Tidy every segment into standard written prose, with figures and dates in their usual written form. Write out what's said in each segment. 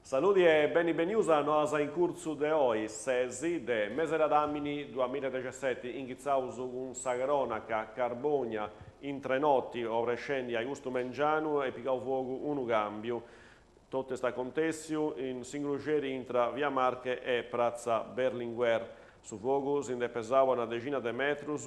Saluti e benvenuti a noi in corso di oggi, sesi de mese d'anni 2017, iniziamo con Sagarona, Carbogna, in tre notti, ora scendi a Justo Mengiano e picao fuoco un cambio. Tutto sta contessio in singruceri intra Via Marche e Piazza Berlinguer. Su fuoco si indepesava una decina di metri,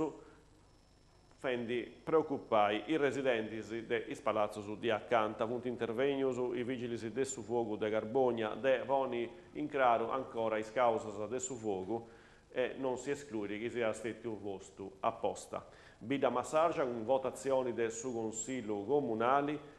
fendi preoccupai i residenti dei palazzi di accanto, punto intervegno i vigili del fuoco di Carbogna, de poni in chiaro ancora i causa del fuoco e non si esclude che sia stato posto apposta. Bida Massargia con votazioni del suo consiglio comunale,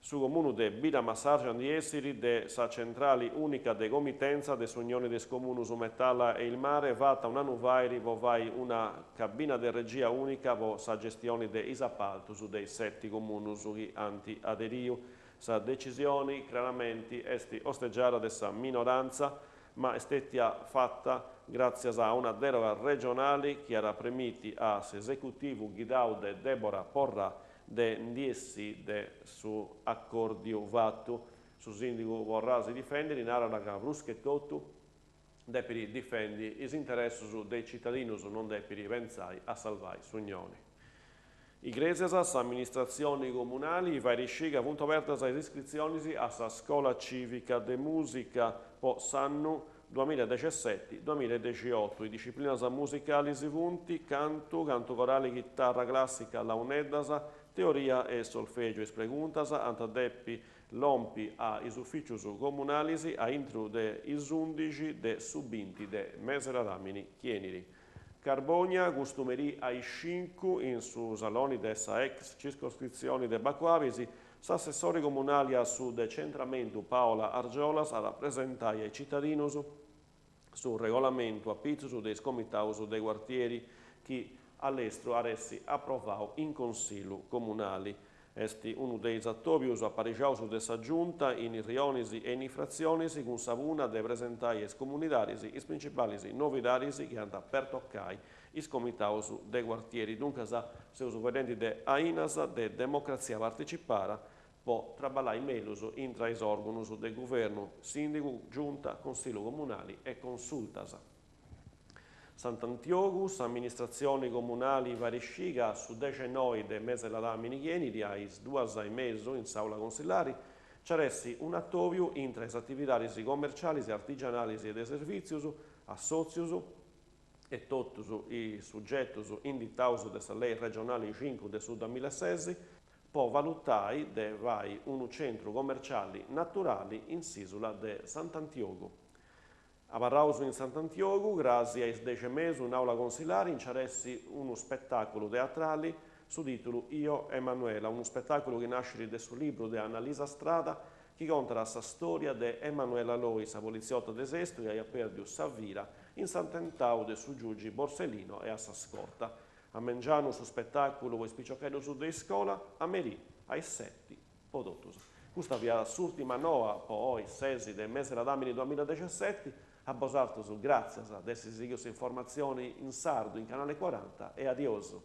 su comune de Bida Massargia di Esseri, de sa centrale unica de comitenza de Unione des Comuni su Mettalla e il Mare, vata un anno vairi, vai una cabina de regia unica, vo sa gestione de isappalto su dei 7 comuni su chi anti aderio, sa decisioni chiaramente esti osteggiata dessa minoranza, ma estetia fatta grazie a una deroga regionale che era premiti a esecutivo guidau de Deborah Porra de ndiessi de su accordio vatto su sindico vorrasi difendere in area da bruschettotu de per difendi is interessi dei cittadini non de per pensare a salvare sugnoni. I Gresias, amministrazioni comunali, vai risciga punto aperta alle iscrizioni a sa scuola civica de musica po sanno 2017-2018, i discipline musicali si punti, canto corale, chitarra classica, launedasa, teoria e solfeggio e preguntas, antadeppi lompi a is ufficius comunalis a intro de is 11 de subinti de mesera damini chieniri. Carbogna, costumeri ai 5 in su saloni dessa ex circoscrizioni de Bacuavisi, s'assessori comunali a su decentramento Paola Argiolas a rappresentare ai cittadini sul regolamento a pizzo dei scomitaus dei quartieri che all'estero aressi approvato in consiglio comunali. Esti uno dei attovius apparecchiaus dessa giunta in rionisi e in infrazionis con savuna de presentare is comunitaris is principali novidaris che hanno per toccare is comitaus dei quartieri. Dunque seus vedenti de AINAS de democrazia partecipara può traballare meglio intra is organus del governo, sindaco, giunta, consiglio comunali e consultas. Sant'Antiogus, amministrazioni comunali varisciga su 19 del mese la damini chieni di ais 2 mesi in saula consilari, c'aressi un attovio intra le attività commerciali, artigianali e dei servizi, assozius e tutti i soggetti indittaus della legge regionale 5 del Sud 2016, può valutare de vai un centro commerciale naturale in s'isola de Sant'Antioco. A Barrauso in Sant'Antioco, grazie ai 10 mesi, un'aula consilare, inceressi uno spettacolo teatrale su titolo Io Emanuela, uno spettacolo che nasce da suo libro di Annalisa Strada, che conta la storia di Emanuela Lois, poliziotta d'esesto, e ha perduto sa vita in Sant'Antau de su Giugi Borsellino e a sa scorta. A Mengiano su spettacolo voi spicciocchedo su de scuola, a Merì, ai 7 podottos. Questa via l'ultima nova, poi 6 del mese d'anni 2017, a Bosartos, grazie a queste informazioni in sardo in canale 40 e adios.